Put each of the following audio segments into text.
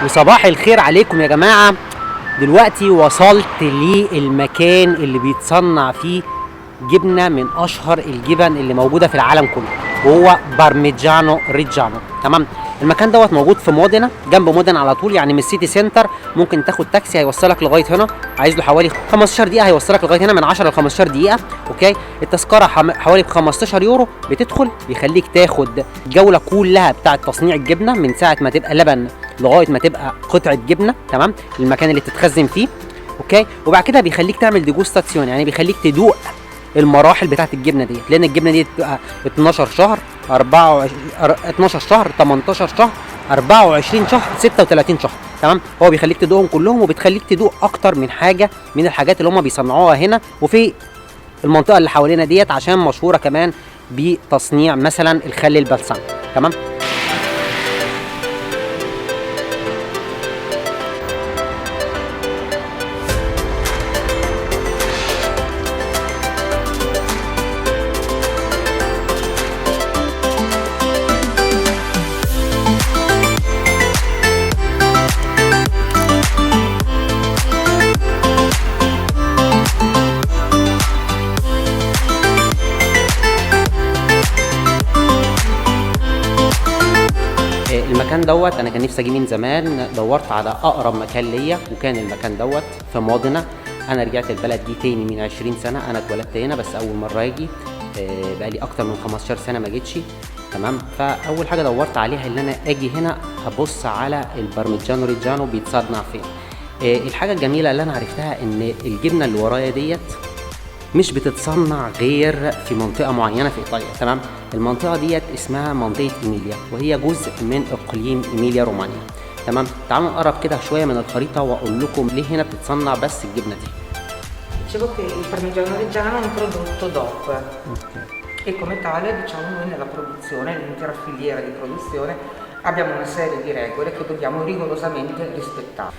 وصباح الخير عليكم يا جماعة. دلوقتي وصلت للمكان اللي بيتصنع فيه جبنة من أشهر الجبن اللي موجودة في العالم كله، وهو بارميجانو ريجانو. تمام. المكان دوت موجود في مودينا، جنب مودينا على طول، يعني من السيتي سنتر. ممكن تاخد تاكسي هيوصلك لغايه هنا، عايز له حوالي 15 دقيقه هيوصلك لغايه هنا، من 10 ل 15 دقيقه. اوكي. التذكره حوالي ب 15 يورو. بتدخل بيخليك تاخد الجوله كلها بتاعه تصنيع الجبنه، من ساعه ما تبقى لبن لغايه ما تبقى قطعه جبنه. تمام. المكان اللي بتتخزن فيه. اوكي. وبعد كده بيخليك تعمل ديجوستاسيون، يعني بيخليك تدوق المراحل بتاعت الجبنه ديت، لان الجبنه دي بتبقى 12 شهر 12 شهر 18 شهر 24 شهر 36 شهر. تمام. هو بيخليك تدوقهم كلهم، وبتخليك تدوق اكتر من حاجه من الحاجات اللي هم بيصنعوها هنا وفي المنطقه اللي حوالينا ديت، عشان مشهوره كمان بتصنيع مثلا الخل البلسم. تمام. المكان دوت انا كان نفسي اجي من زمان، دورت على اقرب مكان ليا، وكان المكان دوت في مودينا. انا رجعت البلد دي تاني من 20 سنه، انا اتولدت هنا بس اول مره اجي. بقالي اكتر من 15 سنه ما جيتش. تمام. فاول حاجه دورت عليها ان انا اجي هنا ابص على البارميجانو ريجانو بيتصنع فين. الحاجه الجميله اللي انا عرفتها ان الجبنه اللي ورايا ديت مش بتتصنع غير في منطقة معينة في إيطاليا. تمام. المنطقة ديت اسمها منطقة إيميليا، وهي جزء من إقليم إيميليا رومانيا. تمام. تعالوا نقرب كده شوية من الخريطة وأقول لكم ليه هنا بتتصنع بس الجبنة دي. Dicevo che il parmigiano reggiano è un prodotto DOP e come tale, diciamo, noi nella produzione, nell'intera filiera di produzione, abbiamo una serie di regole che dobbiamo rigorosamente rispettare.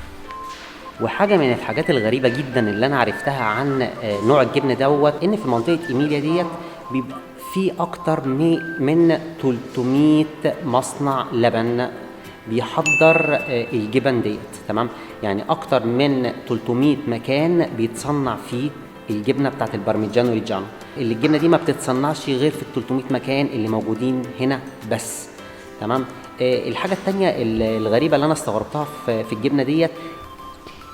وحاجه من الحاجات الغريبه جدا اللي انا عرفتها عن نوع الجبنه دوت، ان في منطقه ايميليا ديت بيبقى في اكتر من 300 مصنع لبن بيحضر الجبن ديت. تمام. يعني اكتر من 300 مكان بيتصنع فيه الجبنه بتاعت البارميجانو ريجانو. اللي الجبنه دي ما بتتصنعش غير في ال 300 مكان اللي موجودين هنا بس. تمام. الحاجه الثانيه الغريبه اللي انا استغربتها في الجبنه ديت،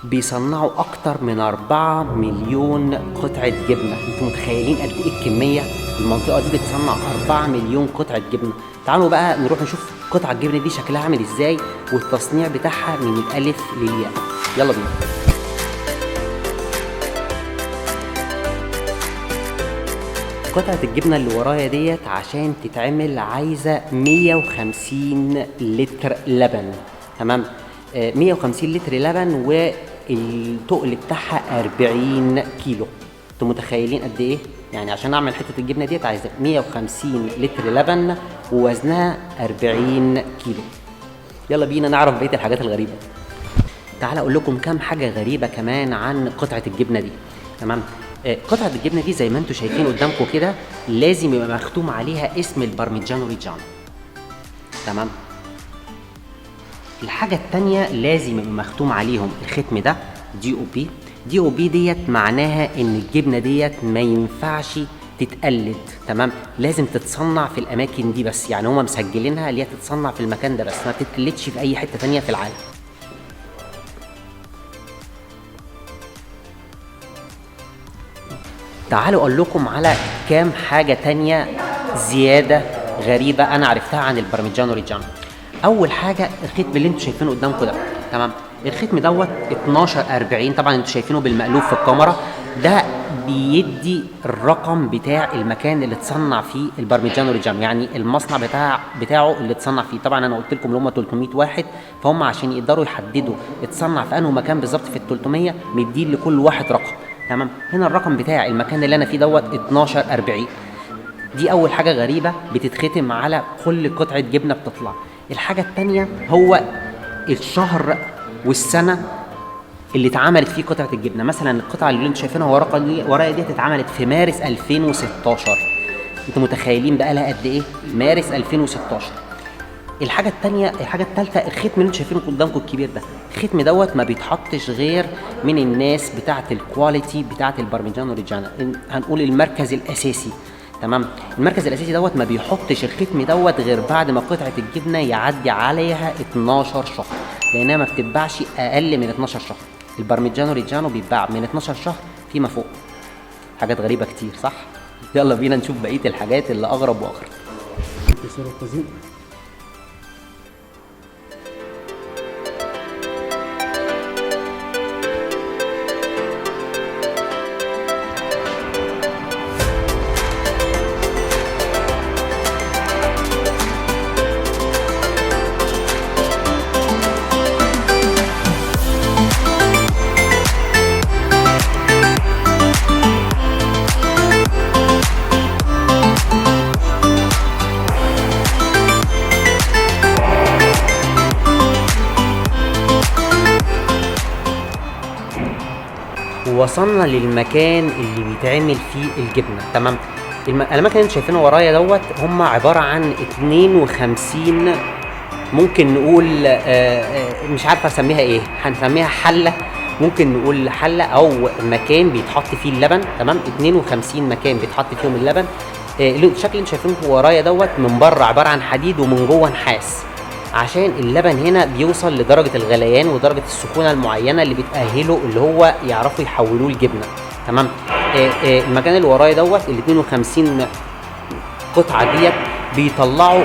بيصنعوا اكتر من 4 مليون قطعة جبنة. انتوا متخيلين قد ايه الكمية؟ المنطقة دي بتصنع 4 مليون قطعة جبنة. تعالوا بقى نروح نشوف قطعة الجبنة دي شكلها عامل ازاي، والتصنيع بتاعها من الالف للياء. يلا بينا. قطعة الجبنة اللي ورايا ديت عشان تتعمل عايزة 150 لتر لبن. تمام. 150 لتر لبن، والتقل بتاعها 40 كيلو. انتوا متخيلين قد ايه؟ يعني عشان اعمل حته الجبنه ديت عايزه 150 لتر لبن ووزنها 40 كيلو. يلا بينا نعرف بقيه الحاجات الغريبه. تعال اقول لكم كام حاجه غريبه كمان عن قطعه الجبنه دي. تمام. قطعه الجبنه دي زي ما انتوا شايفين قدامكم كده، لازم يبقى مختوم عليها اسم البارميجانو ريجانو. تمام. الحاجة التانية لازم يبقى مختوم عليهم الختم ده دي او بي. دي او بي ديت معناها ان الجبنة ديت ما ينفعش تتقلد. تمام. لازم تتصنع في الاماكن دي بس، يعني هما مسجلينها اللي هي تتصنع في المكان ده بس، ما تتقلدش في اي حتة تانية في العالم. تعالوا اقول لكم على كام حاجة تانية زيادة غريبة انا عرفتها عن البارميجانو ريجانو. اول حاجه الختم اللي انتوا شايفينه قدامكم ده. تمام. الختم دوت 1240، طبعا انتوا شايفينه بالمقلوب في الكاميرا. ده بيدي الرقم بتاع المكان اللي اتصنع فيه البارميجانو ريجانو، يعني المصنع بتاعه اللي اتصنع فيه. طبعا انا قلت لكم ان هم 300 واحد، فهم عشان يقدروا يحددوا اتصنع في انه مكان بالظبط في ال 300 مدين لكل واحد رقم. تمام. هنا الرقم بتاع المكان اللي انا فيه دوت 1240. دي اول حاجه غريبه بتتختم على كل قطعه جبنه بتطلع. الحاجة التانية هو الشهر والسنة اللي اتعملت فيه قطعة الجبنة. مثلا القطعة اللي انتوا شايفينها ورايا دي اتعملت في مارس 2016. انتوا متخيلين بقى لها قد ايه؟ مارس 2016. الحاجه التانية، الحاجه التالتة، الختم اللي انتوا شايفينه قدامكم الكبير ده، الختم دوت ما بيتحطش غير من الناس بتاعه الكواليتي بتاعه البارميجانو ريجانا، هنقول المركز الاساسي. تمام، المركز الاساسي دوت ما بيحطش الختم دوت غير بعد ما قطعه الجبنه يعدي عليها 12 شهر، لانها ما بتتباعش اقل من 12 شهر. البارميجانو ريجانو بيتباع من 12 شهر فيما فوق. حاجات غريبه كتير صح؟ يلا بينا نشوف بقيه الحاجات اللي اغرب واغرب. وصلنا للمكان اللي بيتعمل فيه الجبنه. تمام، الاماكن اللي انتوا شايفينها ورايا دوت هم عباره عن 52، ممكن نقول مش عارف اسميها ايه، هنسميها حله، ممكن نقول حله او مكان بيتحط فيه اللبن. تمام، 52 مكان بيتحط فيهم اللبن. الشكل اللي انتوا شايفينه ورايا دوت من بره عباره عن حديد ومن جوه نحاس، عشان اللبن هنا بيوصل لدرجه الغليان ودرجه السخونه المعينه اللي بتاهله اللي هو يعرفوا يحولوه لجبنه. تمام، المكان اللي ورايا دوت ال 52 قطعه ديت بيطلعوا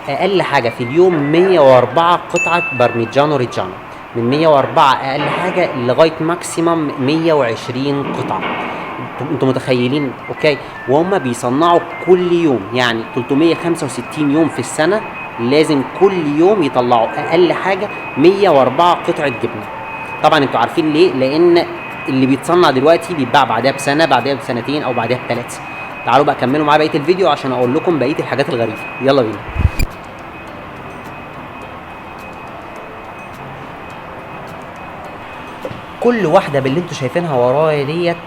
اقل حاجه في اليوم 104 قطعه بارميجانو ريجانو، من 104 اقل حاجه لغايه ماكسيمم 120 قطعه. انتوا متخيلين؟ اوكي، وهم بيصنعوا كل يوم، يعني 365 يوم في السنه لازم كل يوم يطلعوا اقل حاجه 104 قطعه جبنه. طبعا انتوا عارفين ليه؟ لان اللي بيتصنع دلوقتي بيتباع بعدها بسنه، بعدها بسنتين، او بعدها ب3. تعالوا بقى كملوا معايا بقيه الفيديو عشان اقول لكم بقيه الحاجات الغريبه. يلا بينا. كل واحده باللي انتوا شايفينها ورايا ديت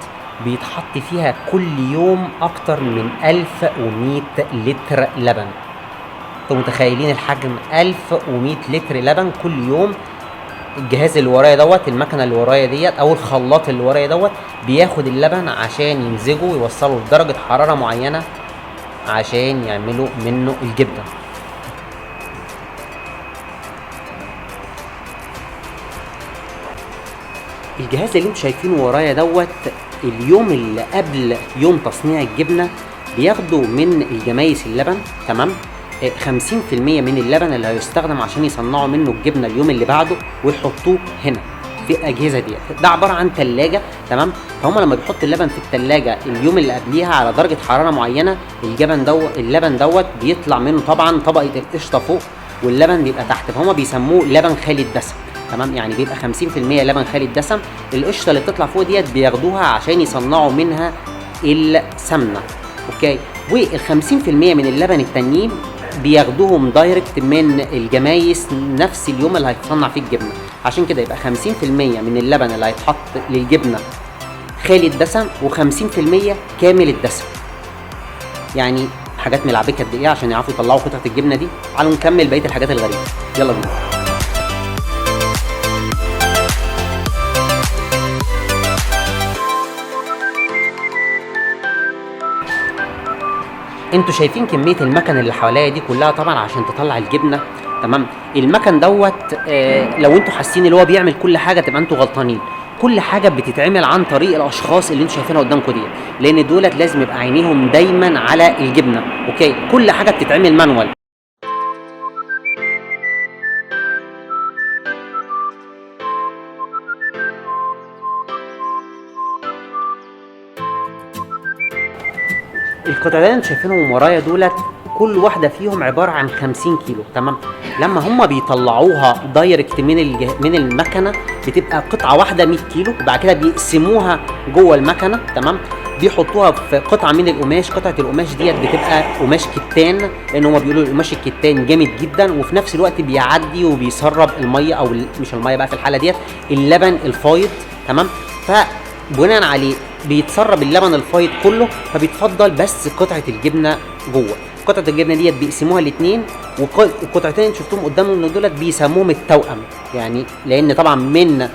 بيتحط فيها كل يوم اكتر من 1100 لتر لبن. انتوا متخيلين الحجم؟ 1100 لتر لبن كل يوم. الجهاز اللي ورايا دوت، المكنه اللي ورايا ديت او الخلاط اللي ورايا دوت بياخد اللبن عشان يمزجه ويوصله لدرجه حراره معينه عشان يعملوا منه الجبنه. الجهاز اللي انتوا شايفينه ورايا دوت اليوم اللي قبل يوم تصنيع الجبنه بياخدوا من الجمايس اللبن. تمام، 50% من اللبن اللي هيستخدم عشان يصنعوا منه الجبنه اليوم اللي بعده ويحطوه هنا في الاجهزه ديت. ده عباره عن ثلاجه. تمام، فهم لما بيحط اللبن في الثلاجه اليوم اللي قبليها على درجه حراره معينه، اللبن دوت بيطلع منه طبعا طبقه القشطه فوق واللبن بيبقى تحت، فهم بيسموه لبن خالي الدسم. تمام، يعني بيبقى 50% لبن خالي الدسم. القشطه اللي بتطلع فوق ديت بياخدوها عشان يصنعوا منها السمنه. اوكي، وال50% من اللبن التانيين بياخدوهم دايركت من الجمايس نفس اليوم اللي هيتصنع فيه الجبنه. عشان كده يبقى 50% من اللبن اللي هيتحط للجبنه خالي الدسم و50% كامل الدسم. يعني حاجات ملعبكه قد ايه عشان يعرفوا يطلعوا قطعه الجبنه دي. تعالوا نكمل بقيه الحاجات الغريبه. يلا بينا. انتوا شايفين كميه المكن اللي حواليا دي كلها طبعا عشان تطلع الجبنه. تمام، المكن دوت لو انتوا حاسين اللي هو بيعمل كل حاجه تبقى انتوا غلطانين. كل حاجه بتتعمل عن طريق الاشخاص اللي انتوا شايفينها قدامكم دي، لان دولت لازم يبقى عينيهم دايما على الجبنه. اوكي، كل حاجه بتتعمل مانوال. القطعتين اللي انتوا شايفينهم ورايا دولت كل واحده فيهم عباره عن 50 كيلو. تمام، لما هم بيطلعوها دايركت من المكنه بتبقى قطعه واحده 100 كيلو، وبعد كده بيقسموها جوه المكنه. تمام، بيحطوها في قطعه من القماش. قطعه القماش ديت بتبقى قماش كتان، لان هم بيقولوا القماش الكتان جامد جدا، وفي نفس الوقت بيعدي وبيسرب الميه، او مش الميه بقى في الحاله ديت، اللبن الفايض. تمام، فبناء عليه بيتسرب اللبن الفايض كله، فبيتفضل بس قطعه الجبنه جوه. قطعه الجبنه ديت بيقسموها الاثنين، والقطعتين اللي شفتهم قدامهم دولت بيسموهم التوأم، يعني لان طبعا من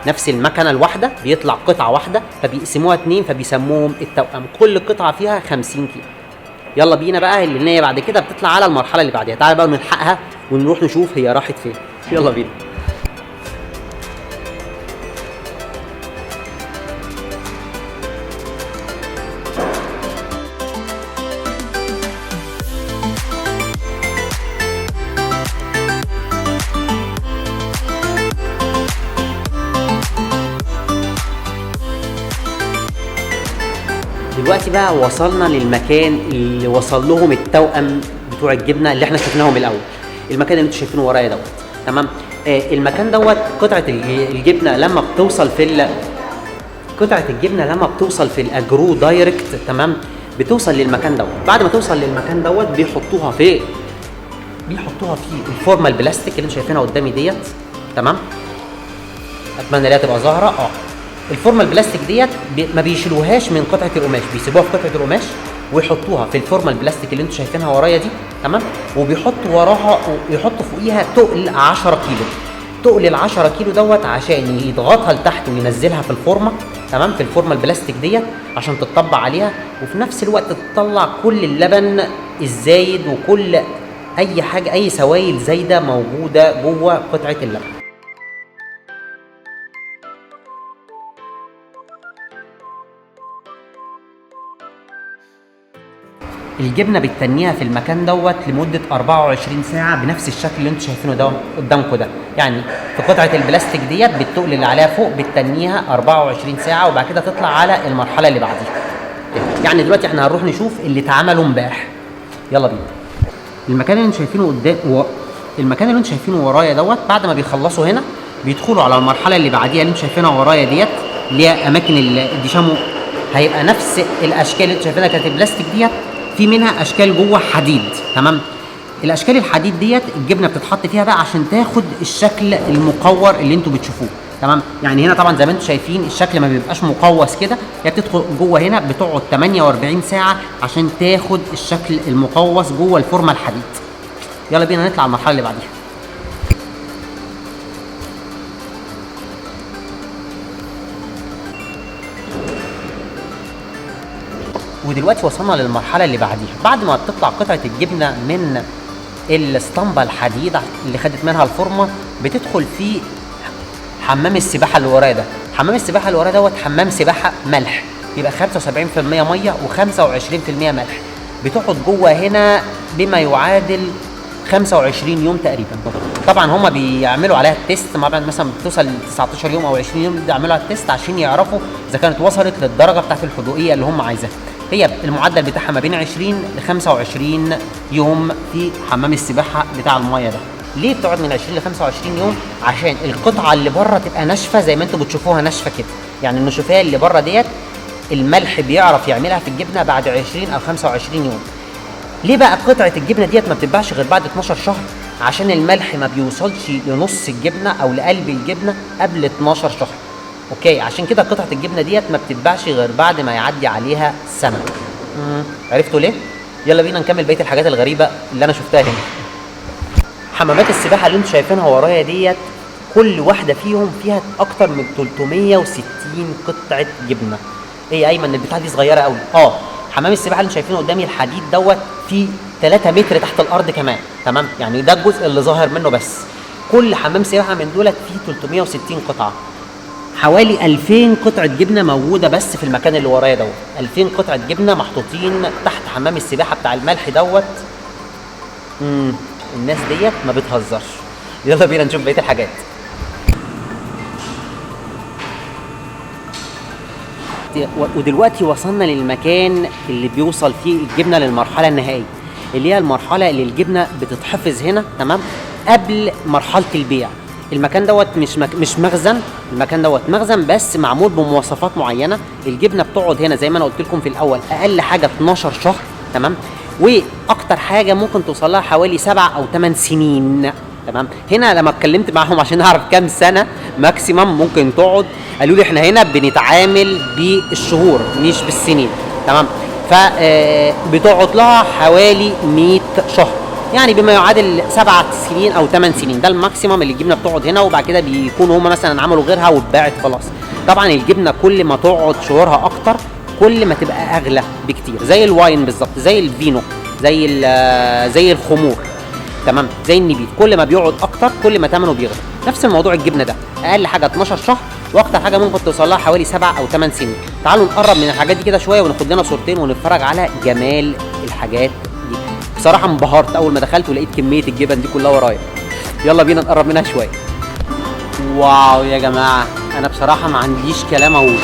نفس المكنه الواحده بيطلع قطعه واحده فبيقسموها اتنين فبيسموهم التوأم. كل قطعه فيها 50 كيلو. يلا بينا بقى اللي هي بعد كده بتطلع على المرحله اللي بعديها. تعالى بقى نلحقها ونروح نشوف هي راحت فين. يلا بينا. دلوقتي بقى وصلنا للمكان اللي وصل لهم التوأم بتوع الجبنه اللي احنا شفناهم الاول. المكان اللي انتوا شايفينه ورايا دوت، تمام. المكان دوت قطعه الجبنه لما بتوصل في قطعه الجبنه لما بتوصل في الاجرو دايركت، تمام، بتوصل للمكان دوت. بعد ما توصل للمكان دوت بيحطوها في الفورمه البلاستيك اللي انتوا شايفينها قدامي ديت، تمام. اتمنى انها تبقى ظاهره. الفورمه البلاستيك ديت ما بيشيلوهاش من قطعه القماش، بيسيبوها في قطعه القماش ويحطوها في الفورمه البلاستيك اللي انتوا شايفينها ورايا دي، تمام. وبيحطوا وراها ويحطوا فوقيها تقل 10 كيلو. تقل ال 10 كيلو دوت عشان يضغطها لتحت وينزلها في الفورمه، تمام، في الفورمه البلاستيك ديت عشان تتطبع عليها، وفي نفس الوقت تطلع كل اللبن الزايد وكل اي حاجه، اي سوائل زايده موجوده جوه قطعه اللبن. الجبنه بتتنيها في المكان دوت لمده 24 ساعه بنفس الشكل اللي انتوا شايفينه ده قدامكم ده. يعني في قطعه البلاستيك ديت بالتقل اللي عليها فوق بتتنيها 24 ساعه وبعد كده تطلع على المرحله اللي بعديها. يعني دلوقتي احنا هنروح نشوف اللي اتعملوا امبارح. يلا بينا. المكان اللي انتوا شايفينه ورايا دوت بعد ما بيخلصوا هنا بيدخلوا على المرحله اللي بعديها اللي انتوا شايفينها ورايا ديت، اللي هي اماكن الديشامو. هيبقى نفس الاشكال اللي انتوا شايفينها كانت البلاستيك ديت، في منها اشكال جوه حديد، تمام. الاشكال الحديد ديت الجبنه بتتحط فيها بقى عشان تاخد الشكل المقور اللي انتوا بتشوفوه، تمام. يعني هنا طبعا زي ما انتوا شايفين الشكل ما بيبقاش مقوس كده، هي بتدخل جوه هنا بتقعد 48 ساعه عشان تاخد الشكل المقوس جوه الفورمه الحديد. يلا بينا نطلع على المرحله اللي بعديها. ودلوقتي وصلنا للمرحله اللي بعديها. بعد ما بتطلع قطعه الجبنه من الاسطمبه الحديد اللي خدت منها الفورمه بتدخل في حمام السباحه اللي ورايا ده. حمام السباحه اللي ورايا دوت حمام سباحه ملح، يبقى 75% ميه و25% ملح. بتقعد جوه هنا بما يعادل 25 يوم تقريبا. طبعا هما بيعملوا عليها التيست، مثلا بتوصل 19 يوم او 20 يوم بيعملوا عليها التيست عشان يعرفوا اذا كانت وصلت للدرجه بتاعت الحدوقيه اللي هم عايزاها. هي المعدل بتاعها ما بين 20 ل 25 يوم في حمام السباحه بتاع المايه ده. ليه بتقعد من 20 ل 25 يوم؟ عشان القطعه اللي بره تبقى ناشفه زي ما انتم بتشوفوها ناشفه كده. يعني النشوفيه اللي بره ديت الملح بيعرف يعملها في الجبنه بعد 20 او 25 يوم. ليه بقى قطعه الجبنه ديت ما بتتباعش غير بعد 12 شهر؟ عشان الملح ما بيوصلش لنص الجبنه او لقلب الجبنه قبل 12 شهر. اوكي، عشان كده قطعه الجبنه ديت ما بتتباعش غير بعد ما يعدي عليها سنه. عرفتوا ليه؟ يلا بينا نكمل بقيه الحاجات الغريبه اللي انا شفتها هنا. حمامات السباحه اللي انتوا شايفينها ورايا ديت كل واحده فيهم فيها اكتر من 360 قطعه جبنه. ايه يا ايمن البتاعه دي صغيره قوي. حمام السباحه اللي شايفينه قدامي الحديد دوت فيه 3 متر تحت الارض كمان، تمام. يعني ده الجزء اللي ظاهر منه بس. كل حمام سباحه من دولت فيه 360 قطعه. حوالي 2000 قطعه جبنه موجوده بس في المكان اللي ورايا دوت. 2000 قطعه جبنه محطوطين تحت حمام السباحه بتاع الملح دوت. الناس ديت ما بتهزرش. يلا بينا نشوف بقيه الحاجات. ودلوقتي وصلنا للمكان اللي بيوصل فيه الجبنه للمرحله النهائيه، اللي هي المرحله اللي الجبنه بتتحفظ هنا، تمام، قبل مرحله البيع. المكان دوت مش مخزن، المكان دوت مخزن بس معمول بمواصفات معينه. الجبنه بتقعد هنا زي ما انا قلت لكم في الاول اقل حاجه 12 شهر، تمام، واكتر حاجه ممكن توصل لها حوالي 7 أو 8 سنين، تمام. هنا لما اتكلمت معاهم عشان اعرف كام سنه ماكسيمم ممكن تقعد، قالوا لي احنا هنا بنتعامل بالشهور مش بالسنين، تمام. فبتقعد لها حوالي 100 شهر، يعني بما يعادل 7 سنين او 8 سنين. ده الماكسيمم اللي الجبنه بتقعد هنا، وبعد كده بيكونوا هم مثلا عملوا غيرها واتباعت خلاص. طبعا الجبنه كل ما تقعد شهورها اكتر كل ما تبقى اغلى بكتير، زي الواين بالظبط، زي الفينو، زي الخمور، تمام، زي النبيذ. كل ما بيقعد اكتر كل ما ثمنه بيغلى. نفس الموضوع الجبنه ده، اقل حاجه 12 شهر، واكتر حاجه ممكن توصل لها حوالي 7 او 8 سنين. تعالوا نقرب من الحاجات دي كده شويه وناخد لنا صورتين ونتفرج على جمال الحاجات دي. بصراحه انبهرت اول ما دخلت ولقيت كميه الجبن دي كلها ورايا. يلا بينا نقرب منها شويه. واو يا جماعه، انا بصراحه ما عنديش كلام اقوله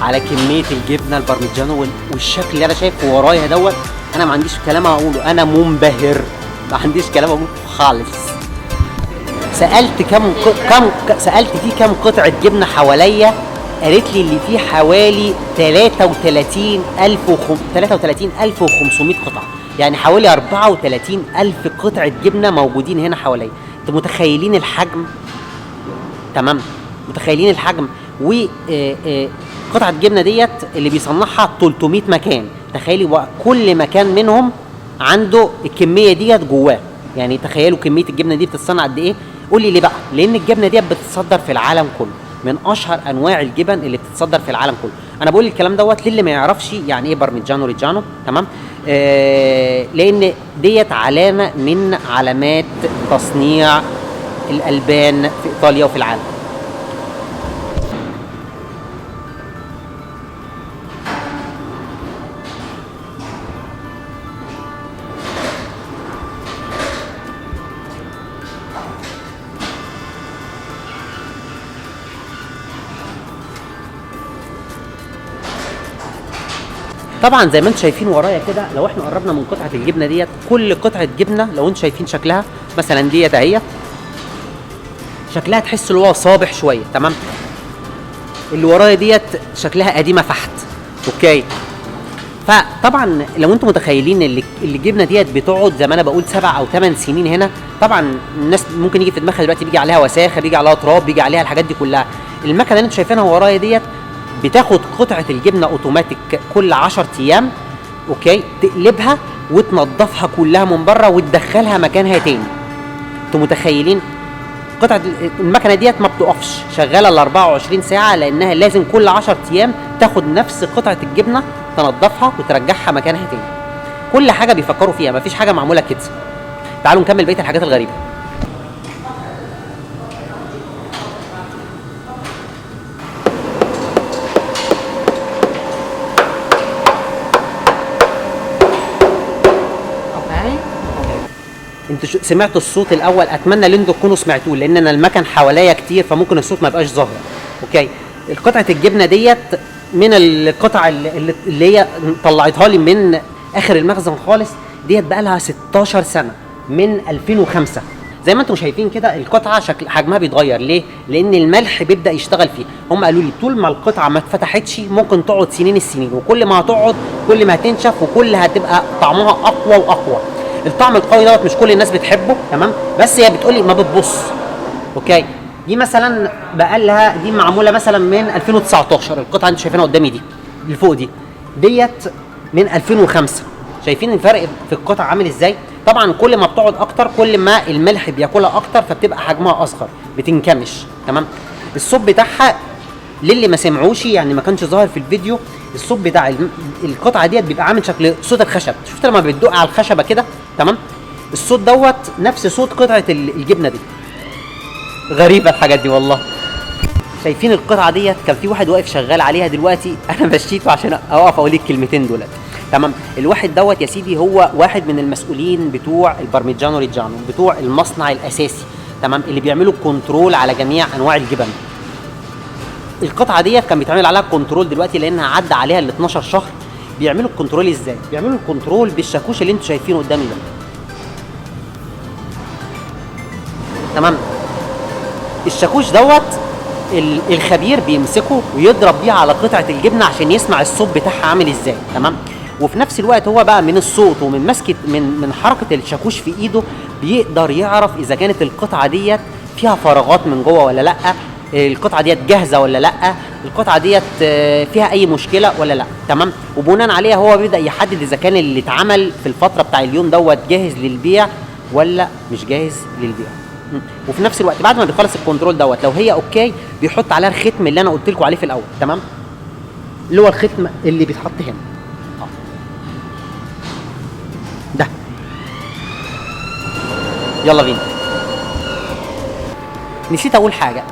على كميه الجبنه البارميجانو والشكل اللي انا شايفه ورايا دوت. انا ما عنديش كلام اقوله، انا منبهر، ما عنديش كلام اقوله خالص. سالت سالت فيه كام قطعه جبنه حواليا، قالت لي اللي فيه حوالي 33500 قطعه، يعني حوالي 34000 قطعه جبنه موجودين هنا حواليا. انتوا متخيلين الحجم؟ تمام، متخيلين الحجم. و قطعه جبنه ديت اللي بيصنعها 300 مكان. تخيلي كل مكان منهم عنده الكميه ديت جواه. يعني تخيلوا كميه الجبنه دي بتتصنع قد ايه. قولي ليه بقى؟ لان الجبنه ديت بتتصدر في العالم كله، من اشهر انواع الجبن اللي بتتصدر في العالم كله. انا بقول الكلام دوت للي ما يعرفش يعني ايه بارميجانو ريجانو، تمام؟ لان ديت علامه من علامات تصنيع الالبان في ايطاليا وفي العالم. طبعا زي ما انتم شايفين ورايا كده، لو احنا قربنا من قطعه الجبنه ديت، كل قطعه جبنه لو انتم شايفين شكلها مثلا ديت اهي، شكلها تحس اللي هو صابح شويه، تمام؟ اللي ورايا ديت شكلها قديمه فحت، اوكي؟ فطبعا لو انتم متخيلين اللي الجبنه ديت بتقعد زي ما انا بقول 7 او 8 سنين هنا، طبعا الناس ممكن يجي في دماغها دلوقتي بيجي عليها وساخه، بيجي عليها تراب، بيجي عليها الحاجات دي كلها. المكنه اللي انتم شايفينها ورايا ديت بتاخد قطعه الجبنه اوتوماتيك كل 10 ايام، اوكي؟ تقلبها وتنضفها كلها من بره وتدخلها مكانها تاني. انتوا متخيلين؟ قطعه المكنه ديت ما بتقفش، شغاله ال 24 ساعه، لانها لازم كل 10 ايام تاخد نفس قطعه الجبنه تنضفها وترجعها مكانها تاني. كل حاجه بيفكروا فيها، مفيش حاجه معموله كده. تعالوا نكمل بقيه الحاجات الغريبه. انتوا سمعتوا الصوت الاول، اتمنى ان انتوا تكونوا سمعتوه، لان انا المكن حواليا كتير فممكن الصوت ما يبقاش ظاهر. اوكي، قطعه الجبنه ديت من القطع اللي هي طلعتها لي من اخر المخزن خالص، ديت بقى لها 16 سنه من 2005. زي ما انتم شايفين كده القطعه شكل حجمها بيتغير. ليه؟ لان الملح بيبدا يشتغل فيه. هم قالوا لي طول ما القطعه ما اتفتحتش ممكن تقعد سنين السنين، وكل ما هتقعد كل ما هتنشف وكل هتبقى طعمها اقوى واقوى. الطعم القوي دوت مش كل الناس بتحبه، تمام؟ بس هي بتقولي ما بتبص. اوكي، دي مثلا بقى لها، دي معموله مثلا من 2019. القطعه انتوا شايفينها قدامي دي اللي فوق ديت من 2005. شايفين الفرق في القطع عامل ازاي؟ طبعا كل ما بتقعد اكتر كل ما الملح بياكلها اكتر، فبتبقى حجمها اصغر، بتنكمش، تمام؟ الصوت بتاعها للي ما سمعوش، يعني ما كانش ظاهر في الفيديو، الصوت بتاع القطعه ديت بيبقى عامل شكل صوت الخشب. شفت لما بتدق على الخشبه كده، تمام؟ الصوت دوت نفس صوت قطعه الجبنه دي. غريبه الحاجات دي والله. شايفين القطعه ديت؟ كان في واحد واقف شغال عليها دلوقتي، انا مشيته عشان اوقف اقول الكلمتين دولت، تمام؟ الواحد دوت يا سيدي هو واحد من المسؤولين بتوع البارميجانو ريجانو، بتوع المصنع الاساسي، تمام؟ اللي بيعملوا كنترول على جميع انواع الجبن. القطعه ديت كان بيتعمل عليها كنترول دلوقتي لانها عدى عليها ال 12 شهر. بيعملوا الكنترول ازاي؟ بيعملوا الكنترول بالشاكوش اللي انتوا شايفينه قدامي ده، تمام؟ الشاكوش دوت الخبير بيمسكه ويضرب بيه على قطعه الجبنه عشان يسمع الصوت بتاعها عامل ازاي، تمام؟ وفي نفس الوقت هو بقى من الصوت ومن مسكه من حركه الشاكوش في ايده بيقدر يعرف اذا كانت القطعه ديت فيها فراغات من جوه ولا لا، القطعه ديت جاهزه ولا لا، القطعه ديت فيها اي مشكله ولا لا. تمام. وبناء عليها هو بيبدا يحدد اذا كان اللي اتعمل في الفتره بتاع اليوم دوت جاهز للبيع ولا مش جاهز للبيع. وفي نفس الوقت بعد ما بيخلص الكنترول دوت لو هي اوكي بيحط عليها الختم اللي انا قلت لكم عليه في الاول. تمام. اللي هو الختم اللي بيتحط هنا ده. يلا بينا. نسيت اقول حاجه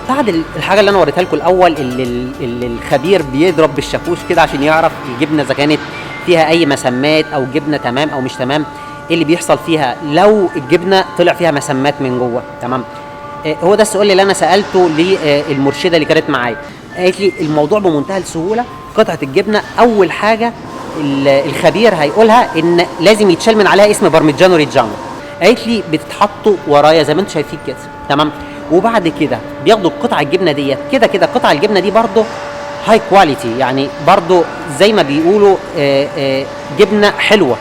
بعد الحاجه اللي انا وريتها لكم الاول، اللي الخبير بيضرب بالشاكوش كده عشان يعرف الجبنه اذا كانت فيها اي مسمات او جبنه تمام او مش تمام. ايه اللي بيحصل فيها لو الجبنه طلع فيها مسمات من جوه؟ تمام. هو ده السؤال اللي انا سالته للمرشده اللي كانت معايا. قالت لي الموضوع بمنتهى السهوله. قطعه الجبنه اول حاجه الخبير هيقولها ان لازم يتشال من عليها اسم بارميجانو ريجانو. قالت لي بتتحطوا ورايا زي ما انتم شايفين كده. تمام. وبعد كده بياخدوا القطعه الجبنه ديت كده قطع الجبنه دي برضو هاي كواليتي، يعني برضو زي ما بيقولوا جبنه حلوه،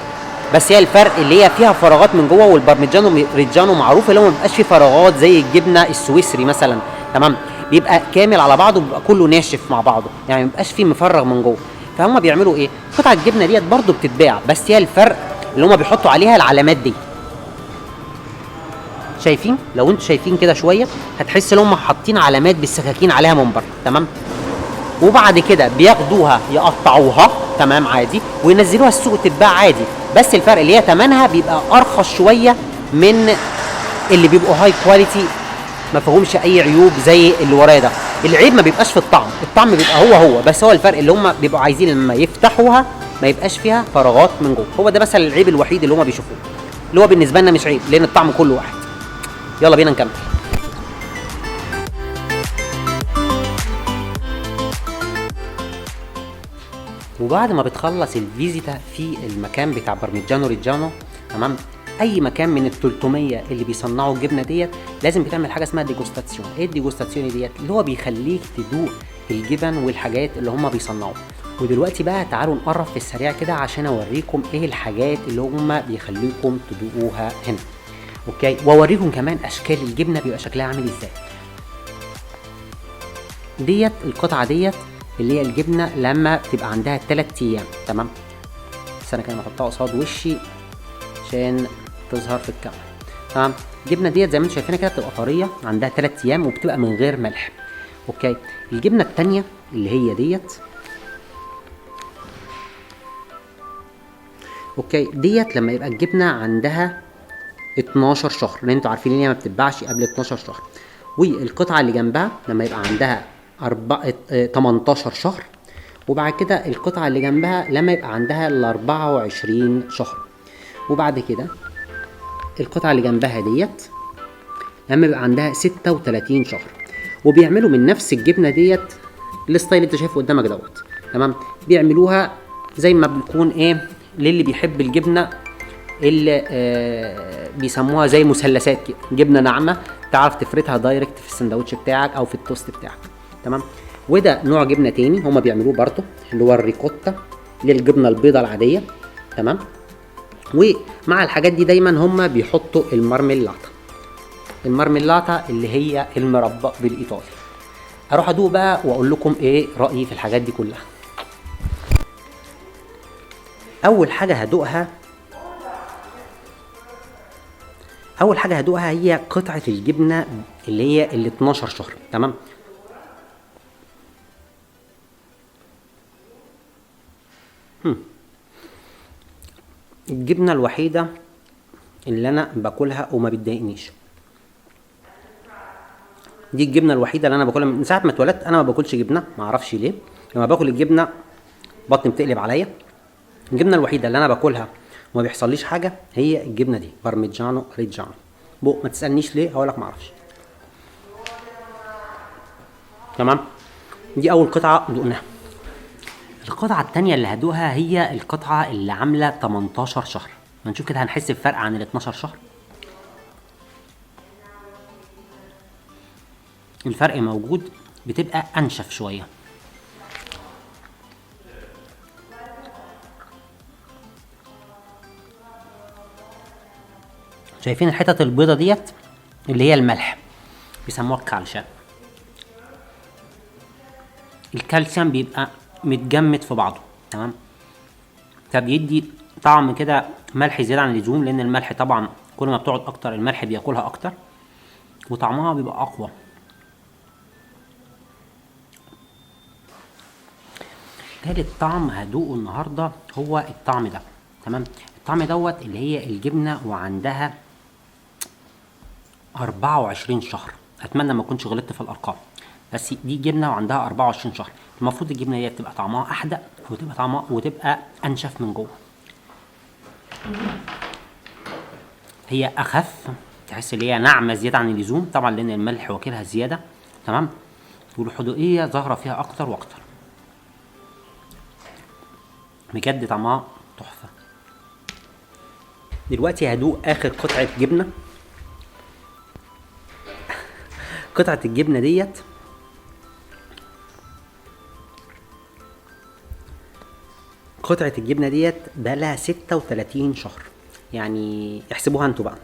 بس هي الفرق اللي هي فيها فراغات من جوه. والبارميجانو ريجانو معروف اللي هو ما بيبقاش فيه فراغات زي الجبنه السويسري مثلا. تمام. بيبقى كامل على بعضه، بيبقى كله ناشف مع بعضه، يعني ما بيبقاش فيه مفرغ من جوه. فهم بيعملوا ايه؟ قطع الجبنه ديت برضو بتتباع، بس هي الفرق اللي هم بيحطوا عليها العلامات دي. شايفين؟ لو انتوا شايفين كده شويه هتحس ان هم حاطين علامات بالسكاكين عليها من بره. تمام. وبعد كده بياخدوها يقطعوها تمام عادي وينزلوها السوق تتباع عادي، بس الفرق اللي هي ثمنها بيبقى ارخص شويه من اللي بيبقوا هاي كواليتي ما فيهمش اي عيوب زي اللي ورايا ده. العيب ما بيبقاش في الطعم، الطعم بيبقى هو بس هو الفرق اللي هم بيبقوا عايزين لما يفتحوها ما يبقاش فيها فراغات من جوه. هو ده بس العيب الوحيد اللي هم بيشوفوه، اللي هو بالنسبه لنا مش عيب لان الطعم كله واحد. يلا بينا نكمل. وبعد ما بتخلص الفيزيتا في المكان بتاع بارميجانو ريجانو، تمام، اي مكان من ال 300 اللي بيصنعوا الجبنه ديت لازم بتعمل حاجه اسمها ديجوستاسيون. ايه الديجوستاسيون ديت؟ اللي هو بيخليك تدوق الجبن والحاجات اللي هم بيصنعوها. ودلوقتي بقى تعالوا نقرب في السريع كده عشان اوريكم ايه الحاجات اللي هم بيخليكم تدوقوها هنا. اوكي. واوريكم كمان اشكال الجبنه بيبقى شكلها عامل ازاي. ديت القطعه ديت اللي هي الجبنه لما بتبقى عندها 3 ايام. تمام. بس انا كده بحطها قصاد وشي عشان تظهر في الكاميرا. تمام. الجبنه ديت زي ما انتم شايفينها كده بتبقى طريه عندها 3 ايام وبتبقى من غير ملح. اوكي. الجبنه الثانيه اللي هي ديت، اوكي، ديت لما يبقى الجبنه عندها 12 شهر، لان انتوا عارفين ان هي ما بتتباعش قبل 12 شهر. والقطعه اللي جنبها لما يبقى عندها 18 شهر. وبعد كده القطعه اللي جنبها لما يبقى عندها ال 24 شهر. وبعد كده القطعه اللي جنبها ديت لما يبقى عندها 36 شهر. وبيعملوا من نفس الجبنه ديت الستايل اللي انت شايفه قدامك دوت. تمام. بيعملوها زي ما بيكون ايه للي بيحب الجبنه اللي بيسموها زي مثلثات كده، جبنه ناعمه تعرف تفردها دايركت في السندوتش بتاعك او في التوست بتاعك. تمام. وده نوع جبنه تاني هما بيعملوه برضه اللي هو الريكوتا اللي هي الجبنه البيضاء العاديه. تمام. ومع الحاجات دي دايما هما بيحطوا المارميلاتا اللي هي المربى بالايطالي. اروح ادوق بقى واقول لكم ايه رايي في الحاجات دي كلها. اول حاجه هدوقها هي قطعه الجبنه اللي هي ال 12 شهر. تمام. الجبنه الوحيده اللي انا باكلها وما بتضايقنيش، دي الجبنه الوحيده اللي انا باكلها من ساعه ما اتولدت. انا ما باكلش جبنه، ما اعرفش ليه، لما باكل الجبنه بطني بتقلب عليا. الجبنه الوحيده اللي انا باكلها وما بيحصليش حاجه هي الجبنه دي بارميجانو ريجانو. ما تسالنيش ليه، هقول لك ما اعرفش. تمام. دي اول قطعه دقناها. القطعه الثانيه اللي هدوقها هي القطعه اللي عامله 18 شهر. هنشوف كده هنحس بفرق عن ال 12 شهر. الفرق موجود، بتبقى انشف شويه. شايفين الحتت البيضه ديت اللي هي الملح بيسموها الكالشيوم. الكالسيوم بيبقى متجمد في بعضه، تمام. فبيدي طعم كده ملح زياده عن اللزوم، لان الملح طبعا كل ما بتقعد اكتر الملح بياكلها اكتر وطعمها بيبقى اقوى. تالت طعم هدوقه النهارده هو الطعم ده، تمام. الطعم دوت اللي هي الجبنه وعندها 24 شهر. اتمنى ما اكونش غلطت في الارقام، بس دي جبنه وعندها 24 شهر. المفروض الجبنه دي تبقى طعمها احدق وتبقى انشف من جوه. هي اخف، تحس ان هي ناعمه زياده عن اللزوم طبعا لان الملح واكلها زياده، تمام. والحدوقيه ظاهره فيها اكتر واكتر. بجد طعمها تحفه. دلوقتي هدوق اخر قطعه جبنه. قطعه الجبنه ديت بقالها 36 شهر. يعني احسبوها انتوا بقى،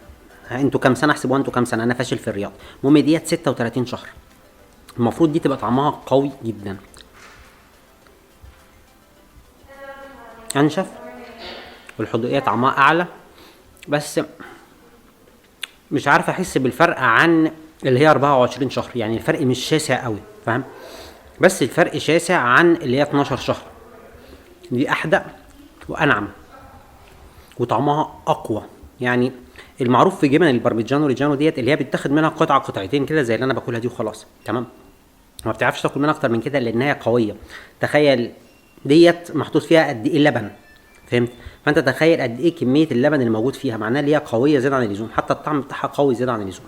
انتوا كام سنه؟ احسبوها انتوا كام سنه، انا فاشل في الرياضه. المهم ديت 36 شهر. المفروض دي تبقى طعمها قوي جدا، انشف، والحدوقيه طعمها اعلى، بس مش عارف احس بالفرق عن اللي هي 24 شهر. يعني الفرق مش شاسع قوي، فاهم؟ بس الفرق شاسع عن اللي هي 12 شهر. دي احدق وانعم وطعمها اقوى. يعني المعروف في جبن البارميجانو ريجانو ديت اللي هي بتاخد منها قطعه قطعتين كده زي اللي انا باكلها دي وخلاص، تمام. ما بتعرفش تاكل منها اكتر من كده لانها قويه. تخيل ديت محطوط فيها قد ايه لبن، فهمت؟ فانت تخيل قد ايه كميه اللبن اللي موجود فيها، معناها اللي هي قويه زياده عن اللزوم، حتى الطعم بتاعها قوي زياده عن اللزوم.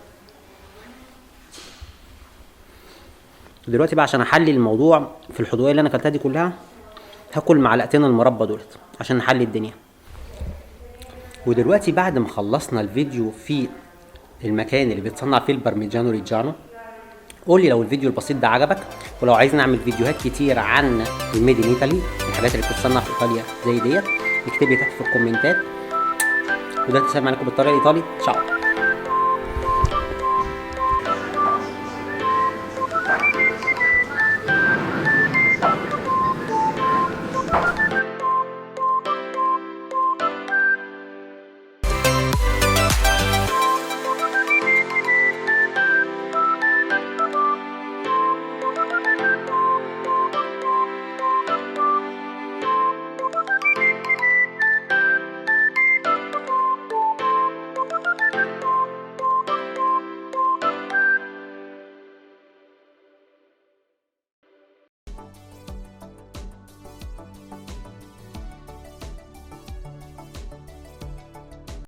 دلوقتي بقى عشان احلل الموضوع في الحدوقيه اللي انا اكلتها دي كلها، هاكل معلقتين المربى دولت عشان نحلي الدنيا. ودلوقتي بعد ما خلصنا الفيديو في المكان اللي بيتصنع فيه البارميجانو ريجانو، قول لي لو الفيديو البسيط ده عجبك، ولو عايز نعمل فيديوهات كتير عن الميد ان ايطالي، الحاجات اللي بتتصنع في ايطاليا زي ديت، اكتب لي تحت في الكومنتات. وده تسمع معاكم بالطريقه الايطالي. تشاو.